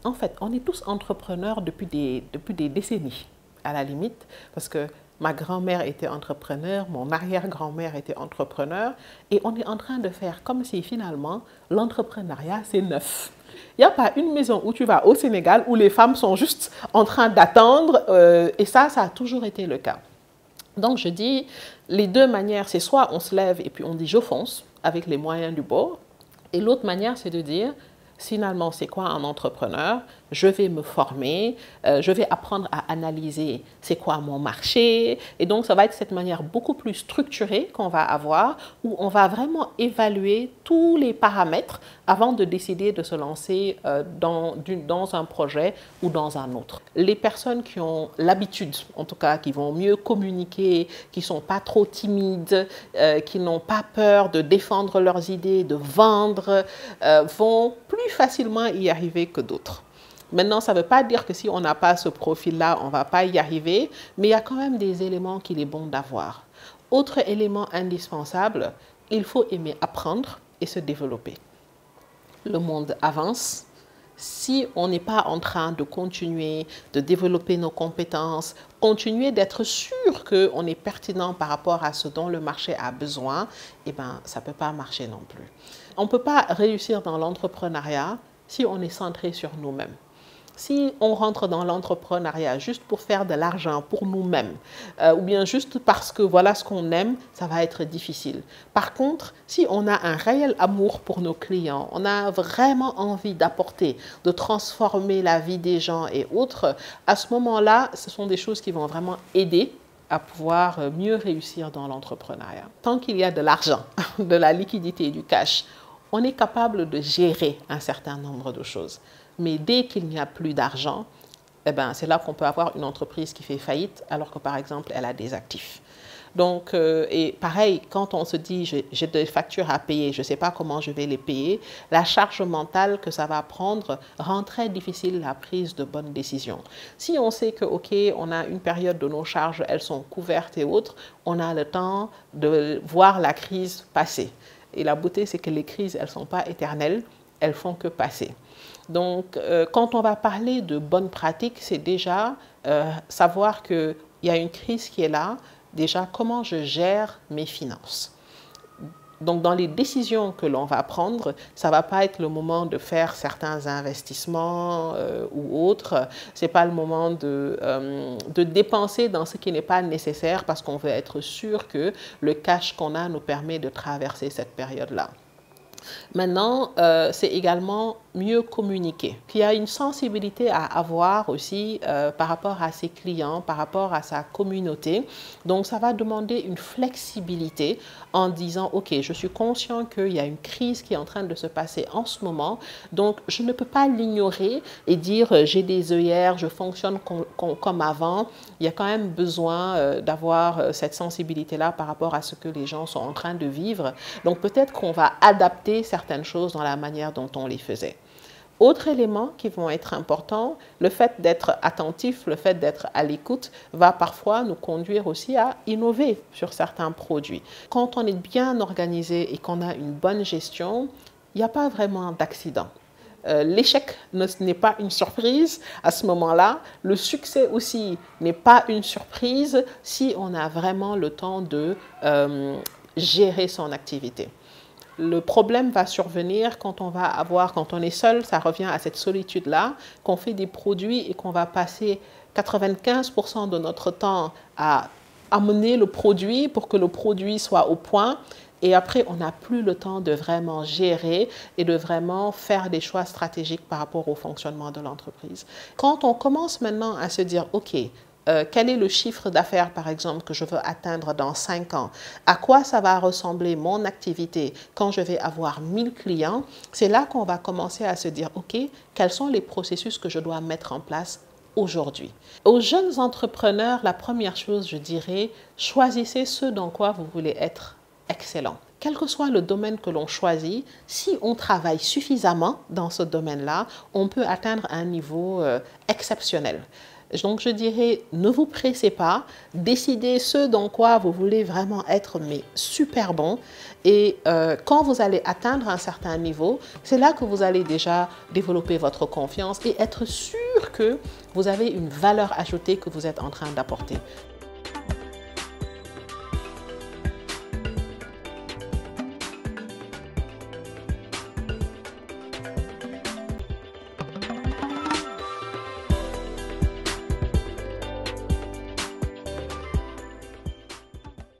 En fait, on est tous entrepreneurs depuis des décennies, à la limite, parce que ma grand-mère était entrepreneur, mon arrière-grand-mère était entrepreneur, et on est en train de faire comme si finalement l'entrepreneuriat c'est neuf. Il n'y a pas une maison où tu vas au Sénégal où les femmes sont juste en train d'attendre, et ça a toujours été le cas. Donc je dis, les deux manières, c'est soit on se lève et puis on dit je fonce avec les moyens du bord, et l'autre manière c'est de dire, finalement, c'est quoi un entrepreneur? Je vais me former, je vais apprendre à analyser c'est quoi mon marché. Et donc, ça va être cette manière beaucoup plus structurée qu'on va avoir, où on va vraiment évaluer tous les paramètres avant de décider de se lancer dans un projet ou dans un autre. Les personnes qui ont l'habitude, en tout cas, qui vont mieux communiquer, qui ne sont pas trop timides, qui n'ont pas peur de défendre leurs idées, de vendre, vont plus facilement y arriver que d'autres. Maintenant, ça ne veut pas dire que si on n'a pas ce profil-là, on ne va pas y arriver, mais il y a quand même des éléments qu'il est bon d'avoir. Autre élément indispensable, il faut aimer apprendre et se développer. Le monde avance. Si on n'est pas en train de continuer de développer nos compétences, continuer d'être sûr qu'on est pertinent par rapport à ce dont le marché a besoin, eh ben, ça ne peut pas marcher non plus. On ne peut pas réussir dans l'entrepreneuriat si on est centré sur nous-mêmes. Si on rentre dans l'entrepreneuriat juste pour faire de l'argent pour nous-mêmes, ou bien juste parce que voilà ce qu'on aime, ça va être difficile. Par contre, si on a un réel amour pour nos clients, on a vraiment envie d'apporter, de transformer la vie des gens et autres, à ce moment-là, ce sont des choses qui vont vraiment aider à pouvoir mieux réussir dans l'entrepreneuriat. Tant qu'il y a de l'argent, de la liquidité et du cash, on est capable de gérer un certain nombre de choses. Mais dès qu'il n'y a plus d'argent, eh ben, c'est là qu'on peut avoir une entreprise qui fait faillite alors que, par exemple, elle a des actifs. Donc, et pareil, quand on se dit j'ai des factures à payer, je ne sais pas comment je vais les payer, la charge mentale que ça va prendre rend très difficile la prise de bonnes décisions. Si on sait que, OK, on a une période de nos charges, elles sont couvertes et autres, on a le temps de voir la crise passer. Et la beauté, c'est que les crises, elles ne sont pas éternelles, elles font que passer. Donc, quand on va parler de bonnes pratiques, c'est déjà savoir qu'il y a une crise qui est là, déjà comment je gère mes finances. Donc, dans les décisions que l'on va prendre, ça ne va pas être le moment de faire certains investissements ou autres. Ce n'est pas le moment de dépenser dans ce qui n'est pas nécessaire parce qu'on veut être sûr que le cash qu'on a nous permet de traverser cette période-là. Maintenant, c'est également mieux communiquer. Il y a une sensibilité à avoir aussi par rapport à ses clients, par rapport à sa communauté. Donc, ça va demander une flexibilité en disant, OK, je suis conscient qu'il y a une crise qui est en train de se passer en ce moment. Donc, je ne peux pas l'ignorer et dire, j'ai des œillères, je fonctionne comme avant. Il y a quand même besoin d'avoir cette sensibilité-là par rapport à ce que les gens sont en train de vivre. Donc, peut-être qu'on va adapter certaines choses dans la manière dont on les faisait. Autres éléments qui vont être importants, le fait d'être attentif, le fait d'être à l'écoute va parfois nous conduire aussi à innover sur certains produits. Quand on est bien organisé et qu'on a une bonne gestion, il n'y a pas vraiment d'accident. L'échec n'est pas une surprise à ce moment-là. Le succès aussi n'est pas une surprise si on a vraiment le temps de gérer son activité. Le problème va survenir quand on est seul, ça revient à cette solitude-là, qu'on fait des produits et qu'on va passer 95% de notre temps à amener le produit pour que le produit soit au point. Et après, on n'a plus le temps de vraiment gérer et de vraiment faire des choix stratégiques par rapport au fonctionnement de l'entreprise. Quand on commence maintenant à se dire, OK, quel est le chiffre d'affaires, par exemple, que je veux atteindre dans 5 ans? À quoi ça va ressembler mon activité quand je vais avoir 1000 clients? C'est là qu'on va commencer à se dire, OK, quels sont les processus que je dois mettre en place aujourd'hui? Aux jeunes entrepreneurs, la première chose, je dirais, choisissez ce dans quoi vous voulez être excellent. Quel que soit le domaine que l'on choisit, si on travaille suffisamment dans ce domaine-là, on peut atteindre un niveau exceptionnel. Donc, je dirais, ne vous pressez pas, décidez ce dans quoi vous voulez vraiment être, mais super bon. Et quand vous allez atteindre un certain niveau, c'est là que vous allez déjà développer votre confiance et être sûr que vous avez une valeur ajoutée que vous êtes en train d'apporter.